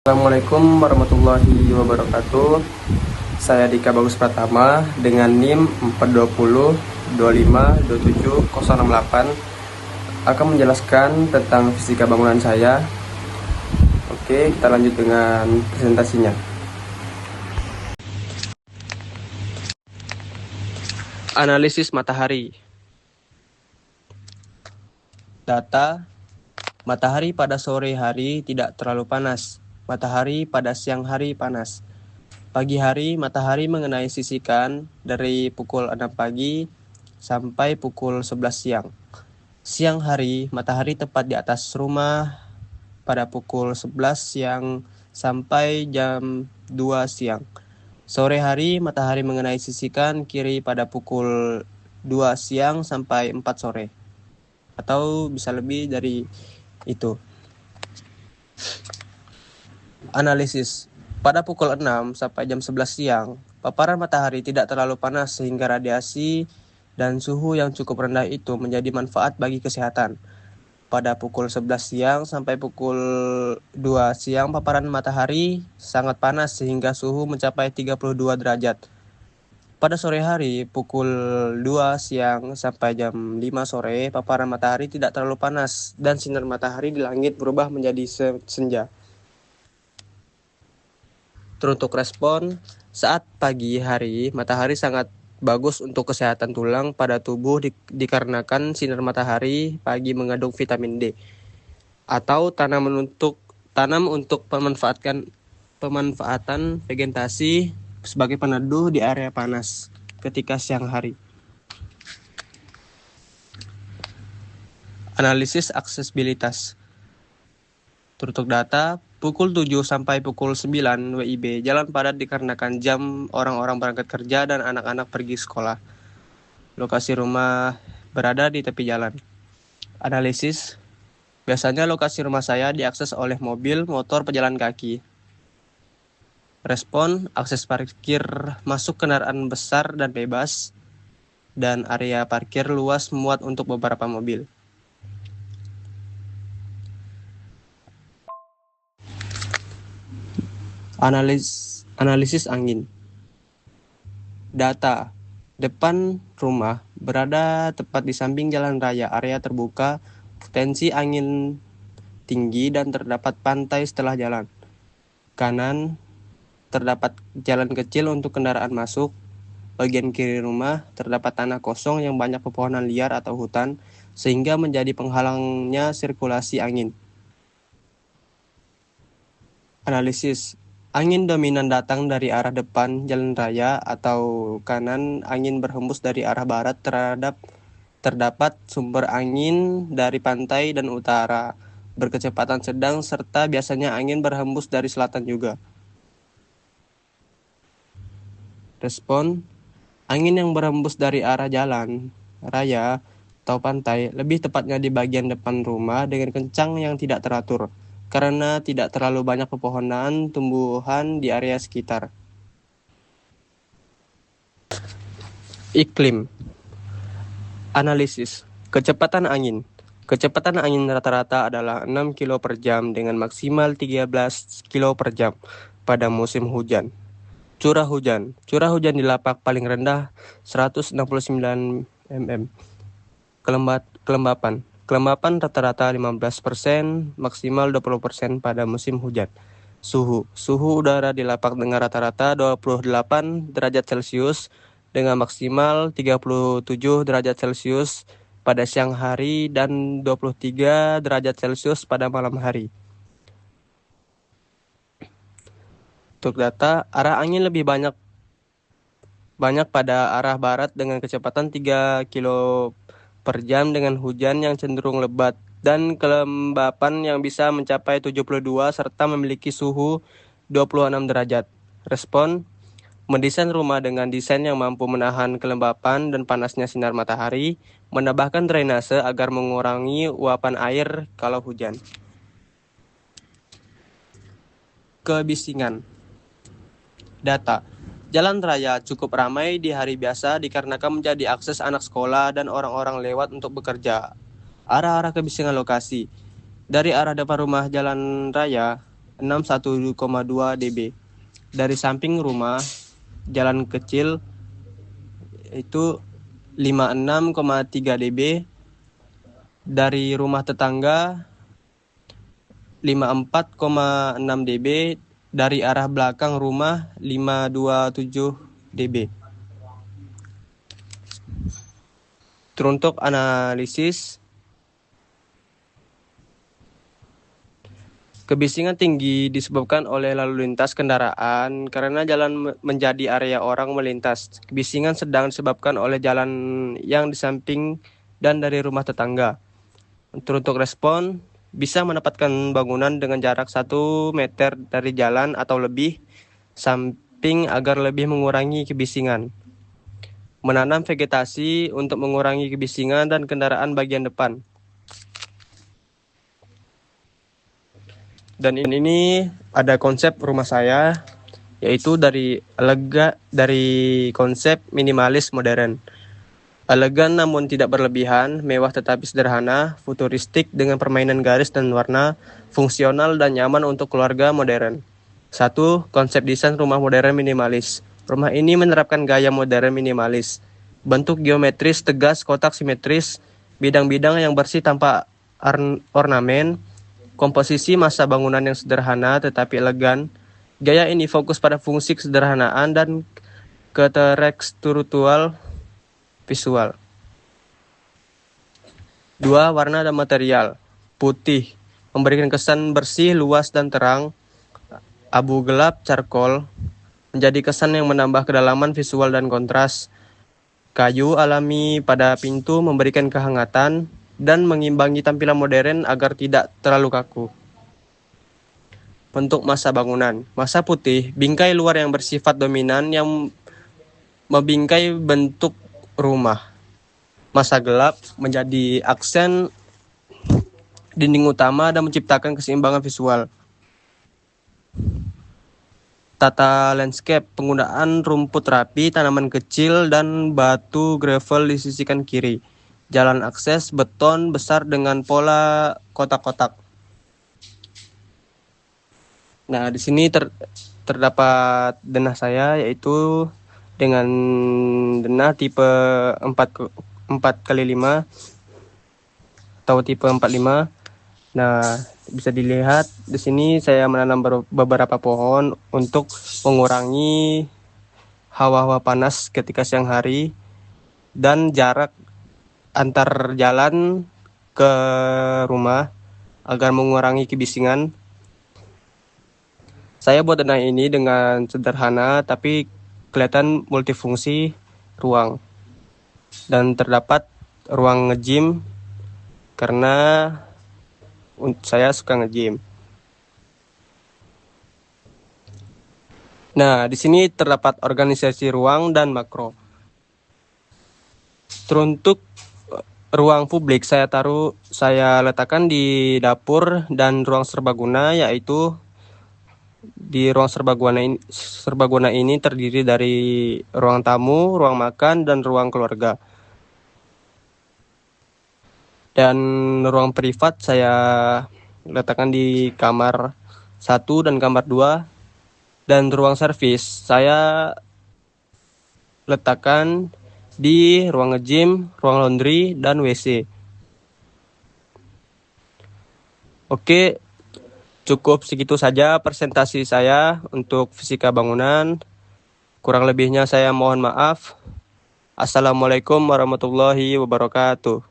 Assalamualaikum warahmatullahi wabarakatuh. Saya Dika Bagus Pratama dengan NIM 420252768 akan menjelaskan tentang fisika bangunan saya. Oke, kita lanjut dengan presentasinya. Analisis matahari. Data: matahari pada sore hari tidak terlalu panas. Matahari pada siang hari panas. Pagi hari, matahari mengenai sisikan dari pukul 6 pagi sampai pukul 11 siang. Siang hari, matahari tepat di atas rumah pada pukul 11 siang sampai jam 2 siang. Sore hari, matahari mengenai sisikan kiri pada pukul 2 siang sampai 4 sore. Atau bisa lebih dari itu. Analisis: pada pukul 6 sampai jam 11 siang, paparan matahari tidak terlalu panas sehingga radiasi dan suhu yang cukup rendah itu menjadi manfaat bagi kesehatan. Pada pukul 11 siang sampai pukul 2 siang, paparan matahari sangat panas sehingga suhu mencapai 32 derajat. Pada sore hari, pukul 2 siang sampai jam 5 sore, paparan matahari tidak terlalu panas dan sinar matahari di langit berubah menjadi senja. Teruntuk respon, saat pagi hari, matahari sangat bagus untuk kesehatan tulang pada tubuh dikarenakan sinar matahari pagi mengandung vitamin D. Atau tanam untuk pemanfaatan vegetasi sebagai peneduh di area panas ketika siang hari. Analisis aksesibilitas. Teruntuk data, pukul 7 sampai pukul 9 WIB, jalan padat dikarenakan jam orang-orang berangkat kerja dan anak-anak pergi sekolah. Lokasi rumah berada di tepi jalan. Analisis: biasanya lokasi rumah saya diakses oleh mobil, motor, pejalan kaki. Respon: akses parkir masuk kendaraan besar dan bebas, dan area parkir luas muat untuk beberapa mobil. Analisis angin. Data: depan rumah berada tepat di samping jalan raya, area terbuka, potensi angin tinggi dan terdapat pantai setelah jalan. Kanan terdapat jalan kecil untuk kendaraan masuk. Bagian kiri rumah terdapat tanah kosong yang banyak pepohonan liar atau hutan sehingga menjadi penghalangnya sirkulasi angin. Analisis: angin dominan datang dari arah depan jalan raya atau kanan. Angin berhembus dari arah barat. Terdapat sumber angin dari pantai dan utara berkecepatan sedang serta biasanya angin berhembus dari selatan juga. Respon: angin yang berhembus dari arah jalan raya atau pantai, lebih tepatnya di bagian depan rumah dengan kencang yang tidak teratur karena tidak terlalu banyak pepohonan tumbuhan di area sekitar. Iklim. Analisis: kecepatan angin. Kecepatan angin rata-rata adalah 6 km per jam dengan maksimal 13 km per jam pada musim hujan. Curah hujan. Curah hujan di lapak paling rendah 169 mm. Kelembapan. Kelembapan rata-rata 15%, maksimal 20% pada musim hujan. Suhu. Suhu udara di lapak dengan rata-rata 28 derajat Celcius dengan maksimal 37 derajat Celcius pada siang hari dan 23 derajat Celcius pada malam hari. Untuk data, arah angin lebih banyak pada arah barat dengan kecepatan 3 km per jam dengan hujan yang cenderung lebat dan kelembapan yang bisa mencapai 72 serta memiliki suhu 26 derajat. Respon: mendesain rumah dengan desain yang mampu menahan kelembapan dan panasnya sinar matahari, menambahkan drainase agar mengurangi uapan air kalau hujan. Kebisingan. Data: jalan raya cukup ramai di hari biasa dikarenakan menjadi akses anak sekolah dan orang-orang lewat untuk bekerja. Arah-arah kebisingan lokasi. Dari arah depan rumah jalan raya, 61,2 dB. Dari samping rumah, jalan kecil itu 56,3 dB. Dari rumah tetangga 54,6 dB. Dari arah belakang rumah 527 dB. Teruntuk analisis, kebisingan tinggi disebabkan oleh lalu lintas kendaraan karena jalan menjadi area orang melintas. Kebisingan sedang disebabkan oleh jalan yang di samping dan dari rumah tetangga. Untuk respon, bisa menempatkan bangunan dengan jarak 1 meter dari jalan atau lebih samping agar lebih mengurangi kebisingan. Menanam vegetasi untuk mengurangi kebisingan dan kendaraan bagian depan. Dan ini ada konsep rumah saya, yaitu dari konsep minimalis modern. Elegan namun tidak berlebihan, mewah tetapi sederhana, futuristik dengan permainan garis dan warna, fungsional dan nyaman untuk keluarga modern. 1. Konsep desain rumah modern minimalis. Rumah ini menerapkan gaya modern minimalis. Bentuk geometris tegas, kotak simetris, bidang-bidang yang bersih tanpa ornamen, komposisi masa bangunan yang sederhana tetapi elegan. Gaya ini fokus pada fungsi kesederhanaan dan keterstruktural visual. 2. Warna dan material. Putih, memberikan kesan bersih, luas, dan terang. Abu gelap, charcoal, menjadi kesan yang menambah kedalaman visual dan kontras. Kayu alami pada pintu memberikan kehangatan dan mengimbangi tampilan modern agar tidak terlalu kaku. Bentuk masa bangunan. Masa putih, bingkai luar yang bersifat dominan yang membingkai bentuk rumah. Masa gelap menjadi aksen dinding utama dan menciptakan keseimbangan visual. Tata landscape, penggunaan rumput rapi, tanaman kecil, dan batu gravel di sisi kanan kiri. Jalan akses beton besar dengan pola kotak-kotak. Nah, di sini terdapat denah saya, yaitu dengan denah tipe 4x5 atau tipe 45. Nah, bisa dilihat di sini saya menanam beberapa pohon untuk mengurangi hawa-hawa panas ketika siang hari dan jarak antar jalan ke rumah agar mengurangi kebisingan. Saya buat denah ini dengan sederhana tapi kelihatan multifungsi ruang. Dan terdapat ruang nge-gym karena saya suka nge-gym. Nah, di sini terdapat organisasi ruang dan makro. Teruntuk ruang publik saya letakkan di dapur dan ruang serbaguna, yaitu di ruang serbaguna ini terdiri dari ruang tamu, ruang makan, dan ruang keluarga. Dan ruang privat saya letakkan di kamar 1 dan kamar 2. Dan ruang servis saya letakkan di ruang nge-gym, ruang laundry, dan WC. Oke, cukup segitu saja presentasi saya untuk fisika bangunan. Kurang lebihnya saya mohon maaf. Assalamualaikum warahmatullahi wabarakatuh.